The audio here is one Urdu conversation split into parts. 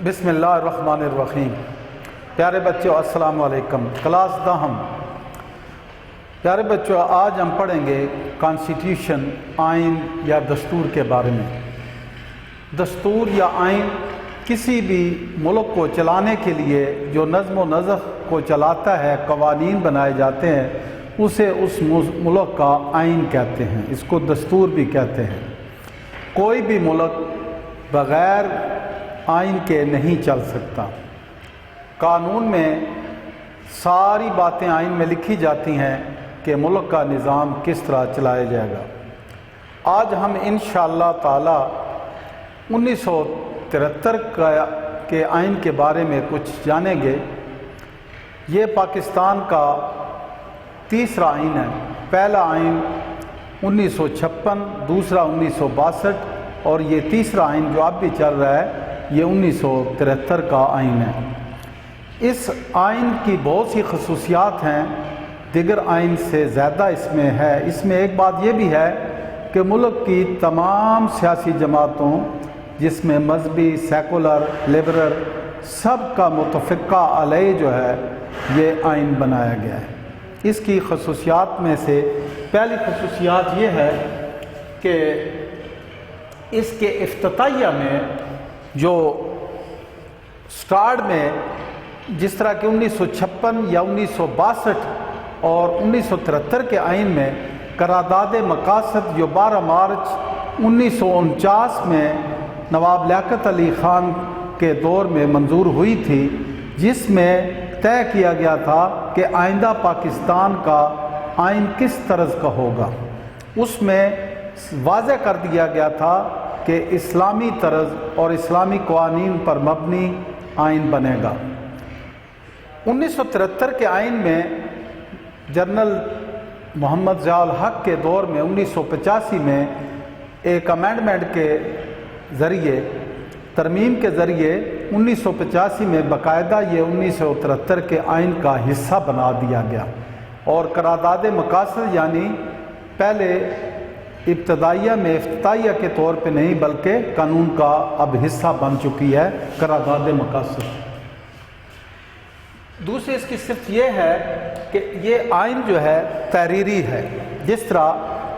بسم اللہ الرحمن الرحیم۔ پیارے بچوں السلام علیکم۔ کلاس دہم۔ پیارے بچوں آج ہم پڑھیں گے کانسٹیٹیوشن، آئین یا دستور کے بارے میں۔ دستور یا آئین کسی بھی ملک کو چلانے کے لیے جو نظم و نسق کو چلاتا ہے، قوانین بنائے جاتے ہیں، اسے اس ملک کا آئین کہتے ہیں، اس کو دستور بھی کہتے ہیں۔ کوئی بھی ملک بغیر آئین کے نہیں چل سکتا۔ قانون میں ساری باتیں آئین میں لکھی جاتی ہیں کہ ملک کا نظام کس طرح چلایا جائے گا۔ آج ہم انشاءاللہ تعالی 1973 کے آئین کے بارے میں کچھ جانیں گے۔ یہ پاکستان کا تیسرا آئین ہے۔ پہلا آئین 1956، دوسرا 1962 اور یہ تیسرا آئین جو اب بھی چل رہا ہے یہ 1973 کا آئین ہے۔ اس آئین کی بہت سی خصوصیات ہیں، دیگر آئین سے زیادہ اس میں ہے۔ اس میں ایک بات یہ بھی ہے کہ ملک کی تمام سیاسی جماعتوں، جس میں مذہبی، سیکولر، لبرل، سب کا متفقہ علیہ جو ہے یہ آئین بنایا گیا ہے۔ اس کی خصوصیات میں سے پہلی خصوصیات یہ ہے کہ اس کے افتتاحیہ میں جو سٹارٹ میں جس طرح کہ 1956 یا 1962 اور 1973 کے آئین میں قرارداد مقاصد جو 12 مارچ 1949 میں نواب لیاقت علی خان کے دور میں منظور ہوئی تھی، جس میں طے کیا گیا تھا کہ آئندہ پاکستان کا آئین کس طرز کا ہوگا، اس میں واضح کر دیا گیا تھا کہ اسلامی طرز اور اسلامی قوانین پر مبنی آئین بنے گا۔ 1973 کے آئین میں جنرل محمد ضیاء الحق کے دور میں 1985 میں ایک امینڈمنٹ کے ذریعے، ترمیم کے ذریعے 1985 میں باقاعدہ یہ 1973 کے آئین کا حصہ بنا دیا گیا، اور قرارداد مقاصد یعنی پہلے ابتدائیہ میں افتتاحیہ کے طور پہ نہیں بلکہ قانون کا اب حصہ بن چکی ہے قرارداد مقاصد۔ دوسری اس کی صرف یہ ہے کہ یہ آئین جو ہے تحریری ہے۔ جس طرح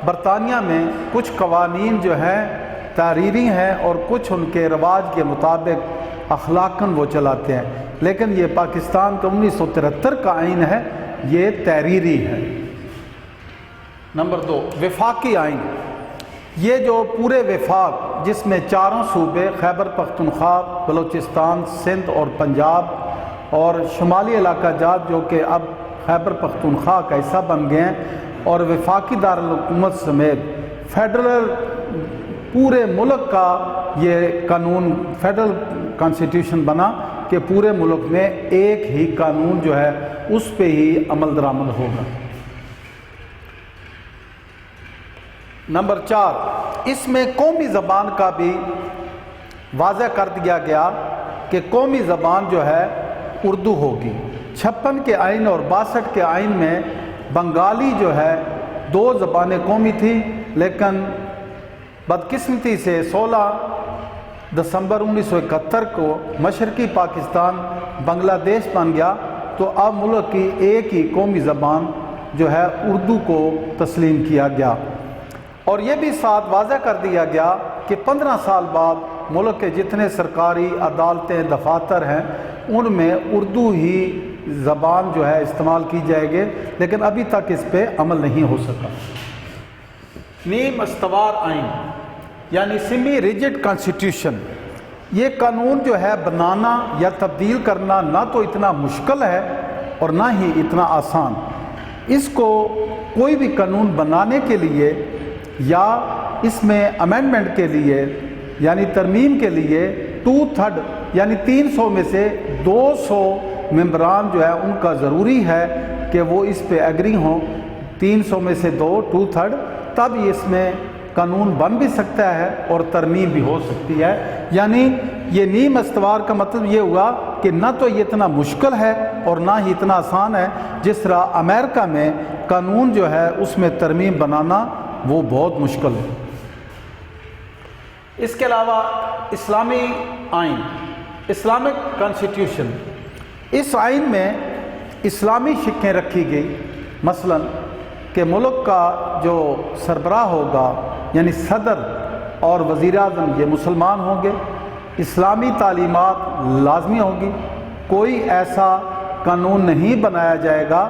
برطانیہ میں کچھ قوانین جو ہیں تحریری ہیں اور کچھ ان کے رواج کے مطابق اخلاقاً وہ چلاتے ہیں، لیکن یہ پاکستان کا 1973 کا آئین ہے، یہ تحریری ہے۔ نمبر 2، وفاقی آئین۔ یہ جو پورے وفاق جس میں چاروں صوبے خیبر پختونخوا، بلوچستان، سندھ اور پنجاب اور شمالی علاقہ جات جو کہ اب خیبر پختونخوا کا حصہ بن گئے ہیں، اور وفاقی دارالحکومت سمیت فیڈرل پورے ملک کا یہ قانون فیڈرل کانسٹیٹیوشن بنا کہ پورے ملک میں ایک ہی قانون جو ہے اس پہ ہی عمل درآمد ہوگا۔ نمبر 4، اس میں قومی زبان کا بھی واضح کر دیا گیا کہ قومی زبان جو ہے اردو ہوگی۔ 56 کے آئین اور 62 کے آئین میں بنگالی جو ہے 2 زبانیں قومی تھیں، لیکن بدقسمتی سے 16 دسمبر 1971 کو مشرقی پاکستان بنگلہ دیش بن گیا، تو اب ملک کی ایک ہی قومی زبان جو ہے اردو کو تسلیم کیا گیا۔ اور یہ بھی ساتھ واضح کر دیا گیا کہ 15 سال بعد ملک کے جتنے سرکاری عدالتیں، دفاتر ہیں، ان میں اردو ہی زبان جو ہے استعمال کی جائے گی، لیکن ابھی تک اس پہ عمل نہیں ہو سکا۔ نیم استوار آئین یعنی سیمی ریجڈ کانسٹیٹیوشن، یہ قانون جو ہے بنانا یا تبدیل کرنا نہ تو اتنا مشکل ہے اور نہ ہی اتنا آسان۔ اس کو کوئی بھی قانون بنانے کے لیے یا اس میں امینڈمنٹ کے لیے یعنی ترمیم کے لیے 2/3 یعنی 300 میں سے 200 ممبران جو ہے ان کا ضروری ہے کہ وہ اس پہ ایگری ہوں۔ 300 میں سے 2/3 تب اس میں قانون بن بھی سکتا ہے اور ترمیم بھی ہو سکتی ہے۔ یعنی یہ نیم استوار کا مطلب یہ ہوا کہ نہ تو یہ اتنا مشکل ہے اور نہ ہی اتنا آسان ہے، جس طرح امریکہ میں قانون جو ہے اس میں ترمیم بنانا وہ بہت مشکل ہے۔ اس کے علاوہ اسلامی آئین اسلامک کانسٹیٹیوشن، اس آئین میں اسلامی شقیں رکھی گئی، مثلا کہ ملک کا جو سربراہ ہوگا یعنی صدر اور وزیر اعظم یہ مسلمان ہوں گے، اسلامی تعلیمات لازمی ہوں گی، کوئی ایسا قانون نہیں بنایا جائے گا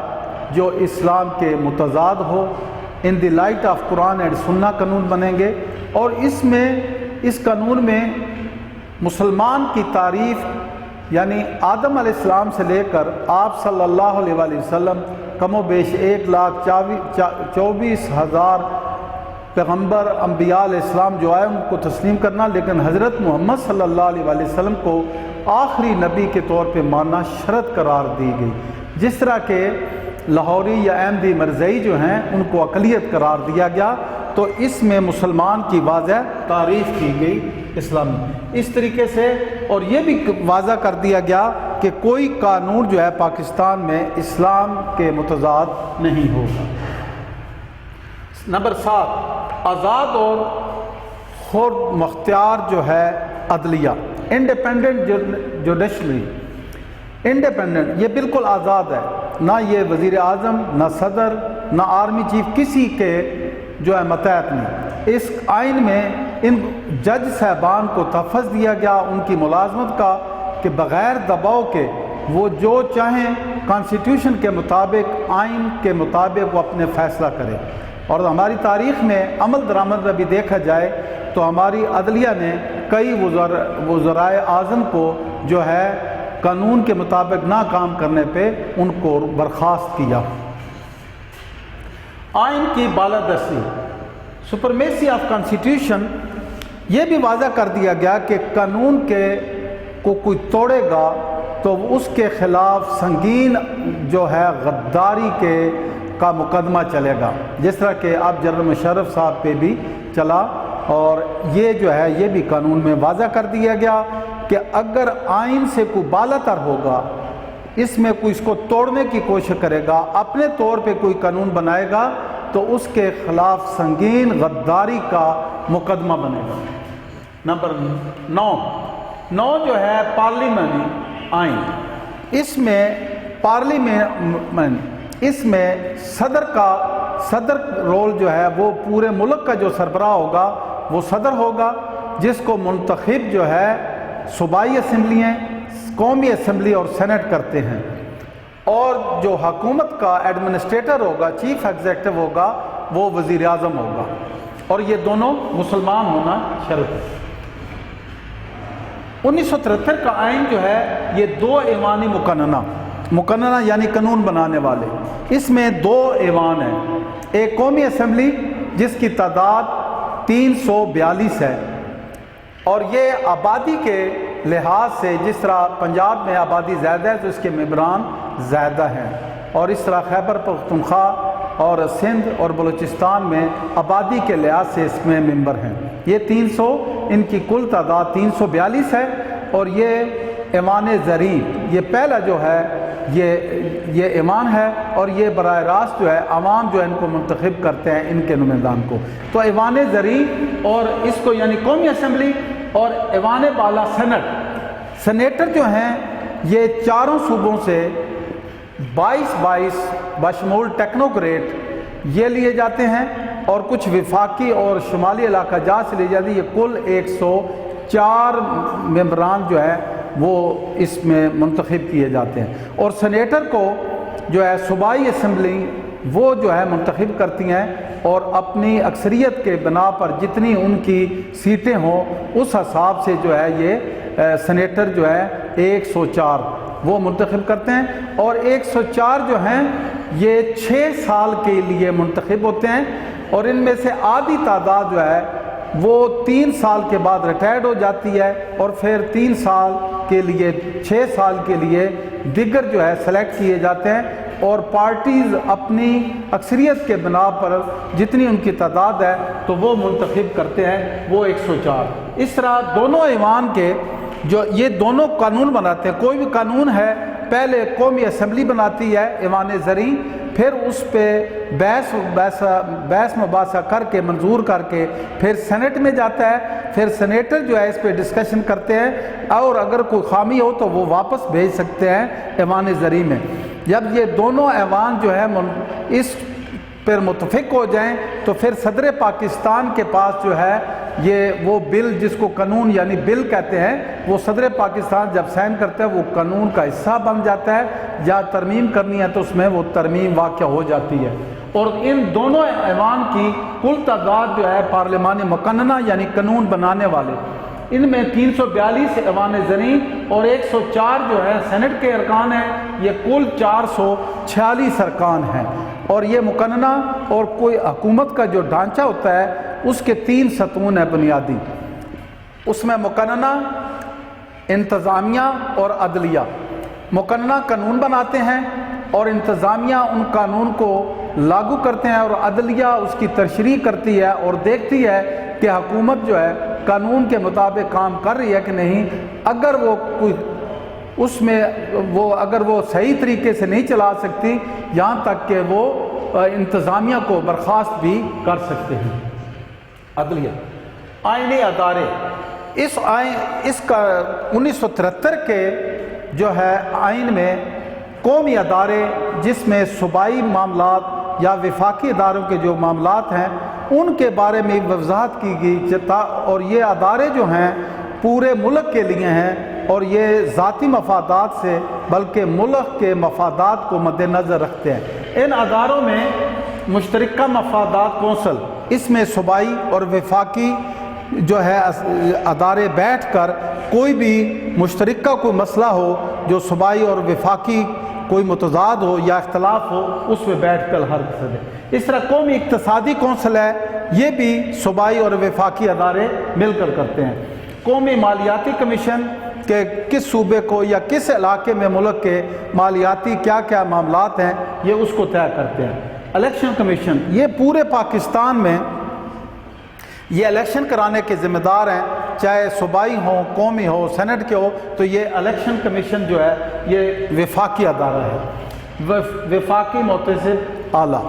جو اسلام کے متضاد ہو، in the light of Quran and Sunnah قانون بنیں گے، اور اس قانون میں مسلمان کی تعریف یعنی آدم علیہ السلام سے لے کر آپ صلی اللہ علیہ وآلہ وسلم کم و بیش 1,24,000 پیغمبر انبیاء علیہ السلام جو آئے ان کو تسلیم کرنا، لیکن حضرت محمد صلی اللہ علیہ وآلہ وسلم کو آخری نبی کے طور پہ ماننا شرط قرار دی گئی، جس طرح کہ لاہوری یا احمدی مرزئی جو ہیں ان کو اقلیت قرار دیا گیا، تو اس میں مسلمان کی واضح تعریف کی گئی اسلام میں اس طریقے سے، اور یہ بھی واضح کر دیا گیا کہ کوئی قانون جو ہے پاکستان میں اسلام کے متضاد نہیں ہوگا۔ نمبر 7، آزاد اور خود مختار جو ہے عدلیہ، انڈیپینڈنٹ جوڈیشری، انڈیپینڈنٹ یہ بالکل آزاد ہے، نہ یہ وزیر اعظم، نہ صدر، نہ آرمی چیف کسی کے جو ہے متحد نہیں۔ اس آئین میں ان جج صاحبان کو تحفظ دیا گیا ان کی ملازمت کا کہ بغیر دباؤ کے وہ جو چاہیں کانسٹیٹیوشن کے مطابق، آئین کے مطابق وہ اپنے فیصلہ کرے، اور ہماری تاریخ میں عمل درآمد میں بھی دیکھا جائے تو ہماری عدلیہ نے کئی وزرائے اعظم کو جو ہے قانون کے مطابق نہ کام کرنے پہ ان کو برخاست کیا۔ آئین کی بالادستی، سپرمیسی آف کانسٹیٹیوشن، یہ بھی واضح کر دیا گیا کہ قانون کو کوئی توڑے گا تو اس کے خلاف سنگین جو ہے غداری کا مقدمہ چلے گا، جس طرح کہ اب جنرل مشرف صاحب پہ بھی چلا، اور یہ جو ہے یہ بھی قانون میں واضح کر دیا گیا کہ اگر آئین سے کوئی بالاتر ہوگا، اس میں کوئی اس کو توڑنے کی کوشش کرے گا، اپنے طور پہ کوئی قانون بنائے گا تو اس کے خلاف سنگین غداری کا مقدمہ بنے گا۔ نمبر 9 جو ہے پارلیمانی آئین، اس میں پارلیمنٹ، اس میں صدر رول جو ہے وہ پورے ملک کا جو سربراہ ہوگا وہ صدر ہوگا، جس کو منتخب جو ہے صوبائی اسمبلیاں، قومی اسمبلی اور سینٹ کرتے ہیں، اور جو حکومت کا ایڈمنسٹریٹر ہوگا، چیف ایگزیکٹو ہوگا، وہ وزیر اعظم ہوگا، اور یہ دونوں مسلمان ہونا شرط ہے۔ 1973 کا آئین جو ہے یہ 2 ایوانی مقننہ یعنی قانون بنانے والے، اس میں 2 ایوان ہیں، ایک قومی اسمبلی جس کی تعداد 342 ہے، اور یہ آبادی کے لحاظ سے جس طرح پنجاب میں آبادی زیادہ ہے تو اس کے ممبران زیادہ ہیں، اور اس طرح خیبر پختونخوا اور سندھ اور بلوچستان میں آبادی کے لحاظ سے اس میں ممبر ہیں۔ یہ 300 ان کی کل تعداد 342 ہے، اور یہ ایوان زریں یہ پہلا جو ہے یہ ایوان ہے، اور یہ براہ راست جو ہے عوام جو ہے ان کو منتخب کرتے ہیں ان کے نمائندان کو۔ تو ایوان زریں اور اس کو یعنی قومی اسمبلی اور ایوان بالا سینیٹر جو ہیں یہ 4 صوبوں سے 22 بشمول ٹیکنوکریٹ یہ لیے جاتے ہیں، اور کچھ وفاقی اور شمالی علاقہ جات سے لیے جاتی ہے۔ یہ کل 104 ممبران جو ہے وہ اس میں منتخب کیے جاتے ہیں، اور سینیٹر کو جو ہے صوبائی اسمبلی وہ جو ہے منتخب کرتی ہیں، اور اپنی اکثریت کے بنا پر جتنی ان کی سیٹیں ہوں اس حساب سے جو ہے یہ سینیٹر جو ہے 104 وہ منتخب کرتے ہیں، اور 104 جو ہیں یہ 6 سال کے لیے منتخب ہوتے ہیں، اور ان میں سے آدھی تعداد جو ہے وہ 3 سال کے بعد ریٹائرڈ ہو جاتی ہے، اور پھر 3 سال کے لیے 6 سال کے لیے دیگر جو ہے سلیکٹ کیے جاتے ہیں، اور پارٹیز اپنی اکثریت کے بنا پر جتنی ان کی تعداد ہے تو وہ منتخب کرتے ہیں وہ 104۔ اس طرح دونوں ایوان کے جو یہ دونوں قانون بناتے ہیں، کوئی بھی قانون ہے پہلے قومی اسمبلی بناتی ہے ایوان زریں، پھر اس پہ بحث مباحثہ کر کے منظور کر کے پھر سینٹ میں جاتا ہے، پھر سینیٹر جو ہے اس پہ ڈسکشن کرتے ہیں اور اگر کوئی خامی ہو تو وہ واپس بھیج سکتے ہیں ایوان زرعی میں۔ جب یہ دونوں ایوان جو ہے اس پر متفق ہو جائیں تو پھر صدر پاکستان کے پاس جو ہے یہ وہ بل جس کو قانون یعنی بل کہتے ہیں، وہ صدر پاکستان جب سائن کرتا ہے وہ قانون کا حصہ بن جاتا ہے، یا ترمیم کرنی ہے تو اس میں وہ ترمیم واقع ہو جاتی ہے۔ اور ان دونوں ایوان کی کل تعداد جو ہے پارلیمانی مقننہ یعنی قانون بنانے والے، ان میں 342 ایوان زرعی اور 104 جو ہے سینٹ کے ارکان ہیں، یہ کل 446 ارکان ہیں۔ اور یہ مقننہ اور کوئی حکومت کا جو ڈھانچہ ہوتا ہے اس کے 3 ستون ہیں بنیادی، اس میں مقننہ، انتظامیہ اور عدلیہ۔ مقننہ قانون بناتے ہیں اور انتظامیہ ان قانون کو لاگو کرتے ہیں، اور عدلیہ اس کی تشریح کرتی ہے اور دیکھتی ہے کہ حکومت جو ہے قانون کے مطابق کام کر رہی ہے کہ نہیں۔ اگر وہ کوئی اس میں اگر وہ صحیح طریقے سے نہیں چلا سکتی، یہاں تک کہ وہ انتظامیہ کو برخاست بھی کر سکتے ہیں۔ عدلیہ، آئینی ادارے، اس کا 1973 کے جو ہے آئین میں قومی ادارے جس میں صوبائی معاملات یا وفاقی اداروں کے جو معاملات ہیں ان کے بارے میں وضاحت کی گئی، اور یہ ادارے جو ہیں پورے ملک کے لیے ہیں اور یہ ذاتی مفادات سے بلکہ ملک کے مفادات کو مد نظر رکھتے ہیں۔ ان اداروں میں مشترکہ مفادات کونسل، اس میں صوبائی اور وفاقی جو ہے ادارے بیٹھ کر کوئی بھی مشترکہ کوئی مسئلہ ہو جو صوبائی اور وفاقی کوئی متضاد ہو یا اختلاف ہو اس میں بیٹھ کر حل کرے۔ اس طرح قومی اقتصادی کونسل ہے، یہ بھی صوبائی اور وفاقی ادارے مل کر کرتے ہیں۔ قومی مالیاتی کمیشن کہ کس صوبے کو یا کس علاقے میں ملک کے مالیاتی کیا کیا معاملات ہیں یہ اس کو طے کرتے ہیں۔ الیکشن کمیشن، یہ پورے پاکستان میں یہ الیکشن کرانے کے ذمہ دار ہیں، چاہے صوبائی ہوں، قومی ہو، سینٹ کے ہو، تو یہ الیکشن کمیشن جو ہے یہ وفاقی ادارہ ہے، وفاقی محتسب اعلیٰ۔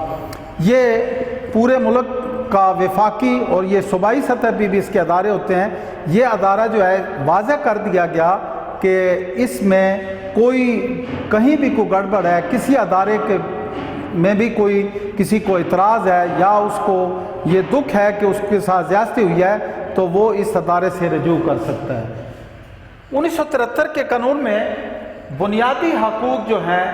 یہ پورے ملک کا وفاقی اور یہ صوبائی سطح پہ بھی اس کے ادارے ہوتے ہیں۔ یہ ادارہ جو ہے واضح کر دیا گیا کہ اس میں کوئی کہیں بھی کوئی گڑبڑ ہے، کسی ادارے کے میں بھی کوئی کسی کو اعتراض ہے یا اس کو یہ دکھ ہے کہ اس کے ساتھ زیادتی ہوئی ہے تو وہ اس ادارے سے رجوع کر سکتا ہے۔ 1973 کے قانون میں بنیادی حقوق جو ہیں،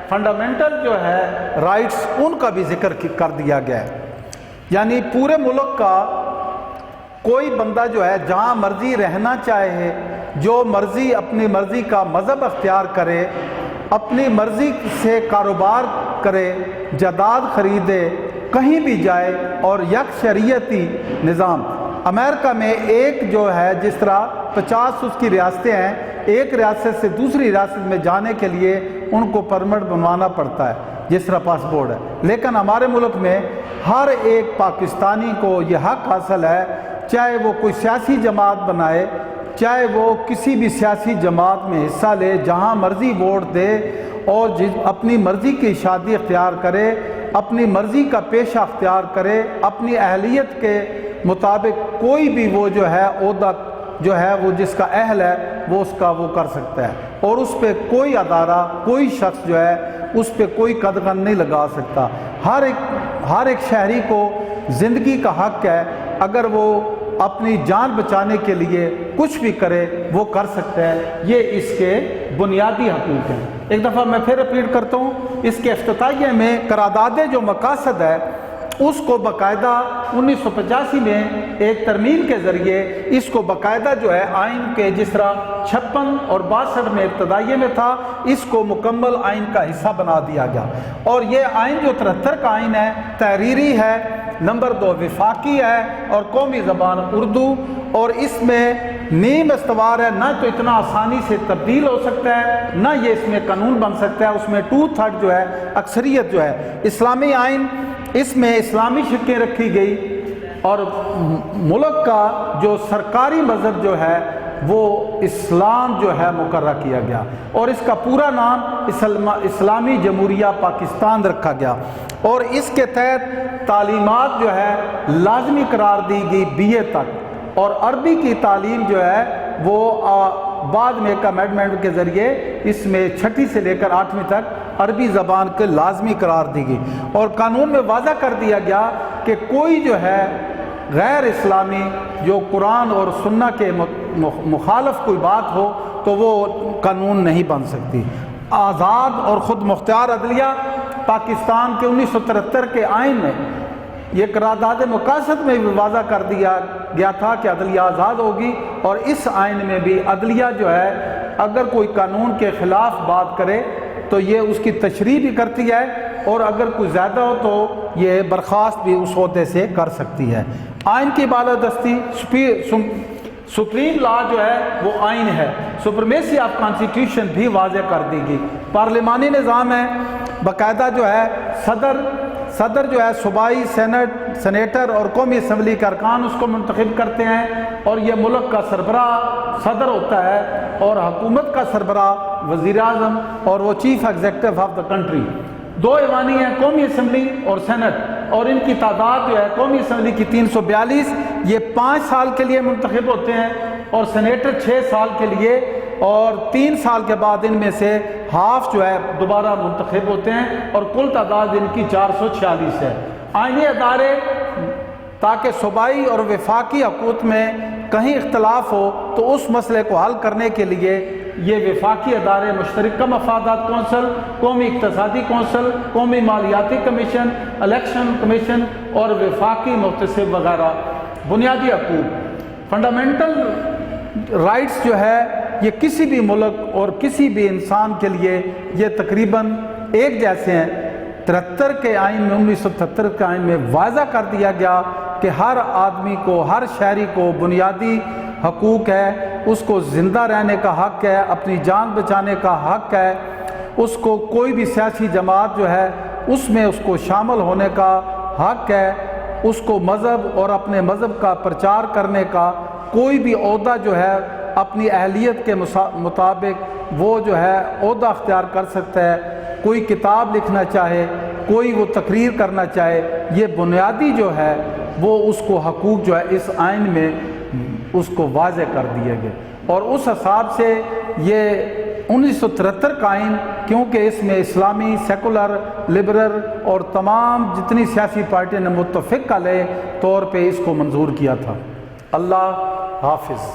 فنڈامنٹل جو ہے رائٹس، ان کا بھی ذکر کر دیا گیا ہے۔ یعنی پورے ملک کا کوئی بندہ جو ہے جہاں مرضی رہنا چاہے، جو مرضی اپنی مرضی کا مذہب اختیار کرے، اپنی مرضی سے کاروبار کرے، جائیداد خریدے، کہیں بھی جائے، اور یک شریعتی نظام۔ امریکہ میں ایک جو ہے جس طرح 50 اس کی ریاستیں ہیں، ایک ریاست سے دوسری ریاست میں جانے کے لیے ان کو پرمٹ بنوانا پڑتا ہے جس طرح پاسپورٹ ہے، لیکن ہمارے ملک میں ہر ایک پاکستانی کو یہ حق حاصل ہے، چاہے وہ کوئی سیاسی جماعت بنائے، چاہے وہ کسی بھی سیاسی جماعت میں حصہ لے، جہاں مرضی ووٹ دے اور اپنی مرضی کی شادی اختیار کرے، اپنی مرضی کا پیشہ اختیار کرے، اپنی اہلیت کے مطابق کوئی بھی وہ جو ہے عہدہ جو ہے وہ جس کا اہل ہے وہ اس کا وہ کر سکتا ہے، اور اس پہ کوئی ادارہ، کوئی شخص جو ہے اس پہ کوئی قدغن نہیں لگا سکتا۔ ہر ایک شہری کو زندگی کا حق ہے، اگر وہ اپنی جان بچانے کے لیے کچھ بھی کرے وہ کر سکتا ہے۔ یہ اس کے بنیادی حقوق ہیں۔ ایک دفعہ میں پھر رپیٹ کرتا ہوں، اس کے افتتاحیہ میں قرارداد جو مقاصد ہے اس کو باقاعدہ 1985 میں ایک ترمیم کے ذریعے اس کو باقاعدہ جو ہے آئین کے جس طرح 56 اور 62 میں ابتدائیے میں تھا، اس کو مکمل آئین کا حصہ بنا دیا گیا۔ اور یہ آئین جو 73 کا آئین ہے تحریری ہے، نمبر 2 وفاقی ہے اور قومی زبان اردو، اور اس میں نیم استوار ہے، نہ تو اتنا آسانی سے تبدیل ہو سکتا ہے نہ یہ اس میں قانون بن سکتا ہے، اس میں 2/3 جو ہے اکثریت جو ہے۔ اسلامی آئین، اس میں اسلامی شقیں رکھی گئی، اور ملک کا جو سرکاری مذہب جو ہے وہ اسلام جو ہے مقررہ کیا گیا، اور اس کا پورا نام اسلامی جمہوریہ پاکستان رکھا گیا، اور اس کے تحت تعلیمات جو ہے لازمی قرار دی گئی BA تک، اور عربی کی تعلیم جو ہے وہ بعد میں ایک امینڈمنٹ کے ذریعے اس میں 6 سے لے کر 8ویں تک عربی زبان کو لازمی قرار دی گئی، اور قانون میں واضح کر دیا گیا کہ کوئی جو ہے غیر اسلامی جو قرآن اور سنت کے مخالف کوئی بات ہو تو وہ قانون نہیں بن سکتی۔ آزاد اور خود مختار عدلیہ پاکستان کے 1973 کے آئین میں یہ قرارداد مقاصد میں بھی واضح کر دیا گیا تھا کہ عدلیہ آزاد ہوگی، اور اس آئین میں بھی عدلیہ جو ہے اگر کوئی قانون کے خلاف بات کرے تو یہ اس کی تشریح بھی کرتی ہے، اور اگر کوئی زیادہ ہو تو یہ برخاست بھی اس عہدے سے کر سکتی ہے۔ آئین کی بالادستی، سپریم لا جو ہے وہ آئین ہے، سپرمیسی آف کانسٹیٹیوشن بھی واضح کر دی گئی۔ پارلیمانی نظام ہے، باقاعدہ جو ہے صدر جو ہے صوبائی سینیٹر اور قومی اسمبلی کے ارکان اس کو منتخب کرتے ہیں، اور یہ ملک کا سربراہ صدر ہوتا ہے، اور حکومت کا سربراہ وزیر اعظم، اور وہ chief executive of the country. 2 ایوانی ہیں، قومی اسمبلی اور سینٹ، اور ان کی تعداد جو ہے قومی اسمبلی کی 342، یہ 5 سال کے لیے منتخب ہوتے ہیں، اور سینیٹر 6 سال کے لیے، اور 3 سال کے بعد ان میں سے ہاف جو ہے دوبارہ منتخب ہوتے ہیں، اور کل تعداد ان کی 446 ہے۔ آئینی ادارے، تاکہ صوبائی اور وفاقی حکومت میں کہیں اختلاف ہو تو اس مسئلے کو حل کرنے کے لیے یہ وفاقی ادارے مشترکہ مفادات کونسل، قومی اقتصادی کونسل، قومی مالیاتی کمیشن، الیکشن کمیشن اور وفاقی محتسب وغیرہ۔ بنیادی حقوق، فنڈامنٹل رائٹس جو ہے یہ کسی بھی ملک اور کسی بھی انسان کے لیے یہ تقریباً ایک جیسے ہیں۔ 73 کے آئین میں 1973 کے آئین میں واضح کر دیا گیا کہ ہر آدمی کو، ہر شہری کو بنیادی حقوق ہے، اس کو زندہ رہنے کا حق ہے، اپنی جان بچانے کا حق ہے، اس کو کوئی بھی سیاسی جماعت جو ہے اس میں اس کو شامل ہونے کا حق ہے، اس کو مذہب اور اپنے مذہب کا پرچار کرنے کا کوئی بھی عہدہ جو ہے اپنی اہلیت کے مطابق وہ جو ہے عہدہ اختیار کر سکتا ہے، کوئی کتاب لکھنا چاہے، کوئی وہ تقریر کرنا چاہے، یہ بنیادی جو ہے وہ اس کو حقوق جو ہے اس آئین میں اس کو واضح کر دیے گئے۔ اور اس حساب سے یہ 1973 کا آئین، کیونکہ اس میں اسلامی، سیکولر، لبرل اور تمام جتنی سیاسی پارٹیوں نے متفق علیہ طور پہ اس کو منظور کیا تھا۔ اللہ حافظ۔